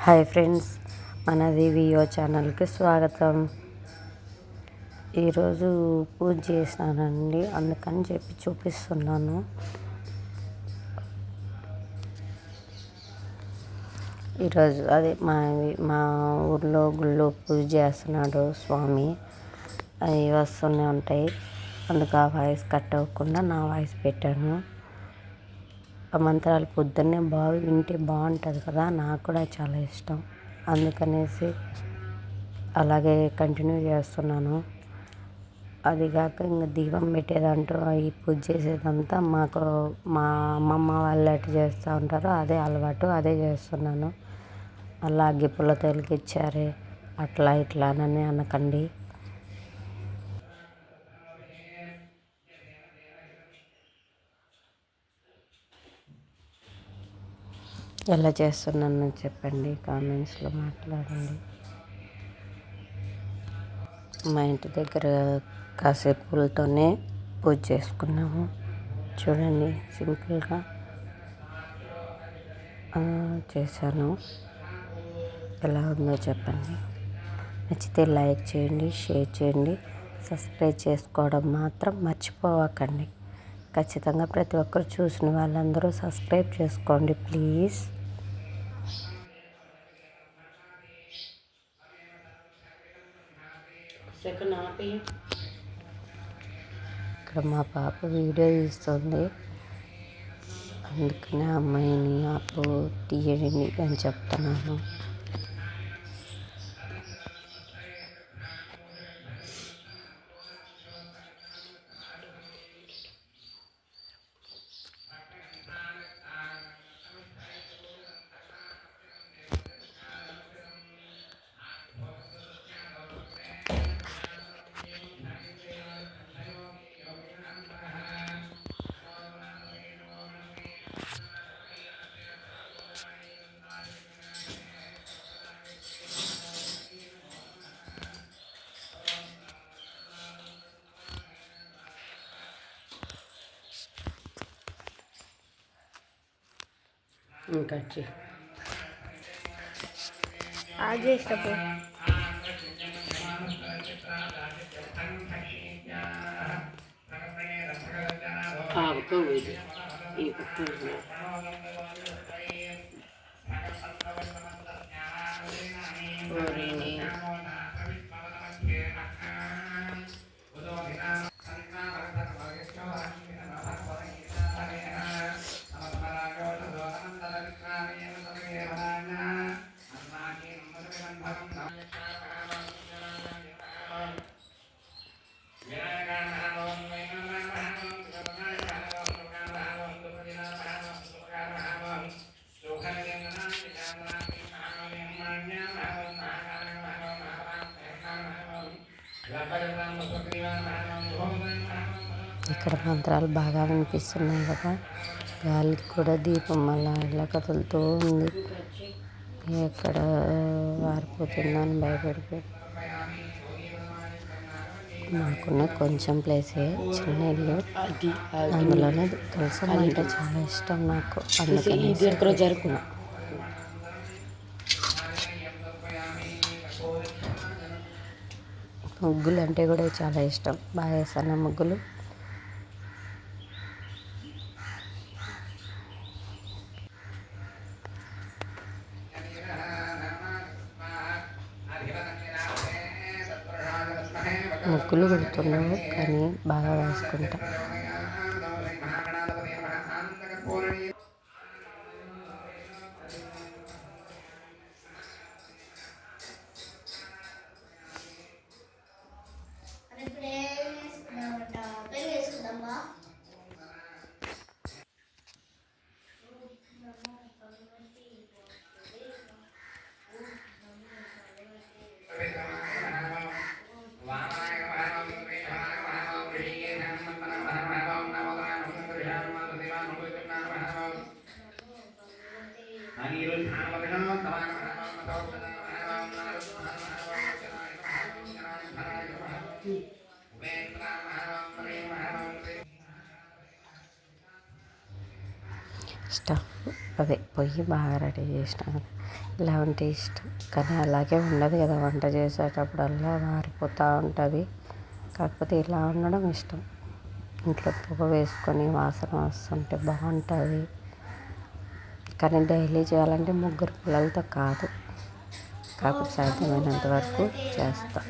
Hi friends, మనది Veo ఛానల్కి స్వాగతం. ఈరోజు పూజ చేసినానండి, అందుకని చెప్పి చూపిస్తున్నాను. ఈరోజు అదే మా ఊర్లో గుళ్ళో పూజ చేస్తున్నాడు స్వామి. అవి వస్తూనే ఉంటాయి, అందుకు ఆ వాయిస్ కట్ అవ్వకుండా నా వాయిస్ పెట్టాను. ఆ మంత్రాలు పొద్దున్నే బాగా వింటే బాగుంటుంది కదా, నాకు కూడా చాలా ఇష్టం. అందుకనేసి అలాగే కంటిన్యూ చేస్తున్నాను. అదిగాక ఇంకా దీపం పెట్టేదంటూ ఈ పూజ చేసేదంతా మా అమ్మమ్మ వాళ్ళు ఎట్లా చేస్తూ ఉంటారో అదే అలవాటు, అదే చేస్తున్నాను. అలా అగ్గిపుల్ల తొలగిచ్చారే అట్లా ఇట్లా అని అనకండి. ఎలా చేస్తున్నాను చెప్పండి, కామెంట్స్లో మాట్లాడండి. మా ఇంటి దగ్గర కాసేపు పూలతోనే పూజ చేసుకున్నాము. చూడండి, సింపుల్గా చేశాను. ఎలా ఉందో చెప్పండి. నచ్చితే లైక్ చేయండి, షేర్ చేయండి, సబ్స్క్రైబ్ చేసుకోవడం మాత్రం మర్చిపోవకండి. ఖచ్చితంగా ప్రతి ఒక్కరు చూసిన వాళ్ళందరూ సబ్స్క్రైబ్ చేసుకోండి ప్లీజ్. ఇక్కడ మా పాప వీడియో తీస్తుంది, అందుకనే అమ్మాయిని ఆపు తీయండి అని చెప్తున్నాను. ఇంకా చేసినప్పుడు ఇక్కడ మంత్రాలు బాగా వినిపిస్తున్నాయి కదా, గాలికి కూడా దీపం అలా ఇలా కదులుతూ ఉంది. ఎక్కడ వారిపోతుందని భయపడిపోయి మాకున్న కొంచెం ప్లేసే, చిన్న ఇల్లు, అందులోనే తులసం అంటే చాలా ఇష్టం నాకు, అందుకని జరుపుకున్నా. ముగ్గులు అంటే కూడా చాలా ఇష్టం, బాగా వేస్తాను ముగ్గులు. ముగ్గులు కుడుతున్నాము కానీ బాగా వేసుకుంటా. స్టవ్ అదే పొయ్యి బాగా రెడీ చేసినా కదా, ఇలా ఉంటే ఇష్టం. కానీ అలాగే ఉండదు కదా, వంట చేసేటప్పుడల్లా మారిపోతూ ఉంటుంది. కాకపోతే ఇలా ఉండడం ఇష్టం. ఇంట్లో పొగ వేసుకొని వాసన వస్తుంటే బాగుంటుంది. కానీ డైలీ చేయాలంటే ముగ్గురు పిల్లలతో కాదు. కాకపోతే సాధ్యమైనంత వరకు చేస్తా.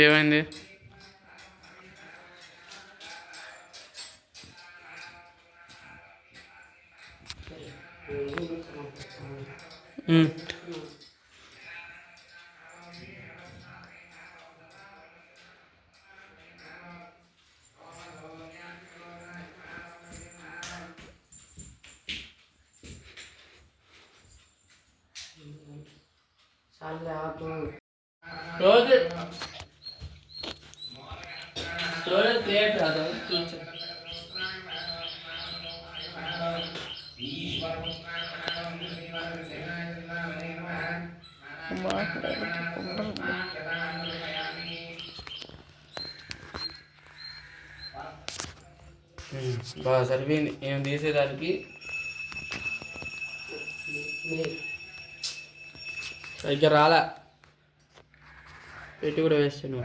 ఏమైంది? రోజు ప్లేట్ రాదు కూర్చో. బాగా సరిపోయింది. ఏం తీసేదానికి సరిగ్గా రాలా. పెట్టి కూడా వేస్తాను.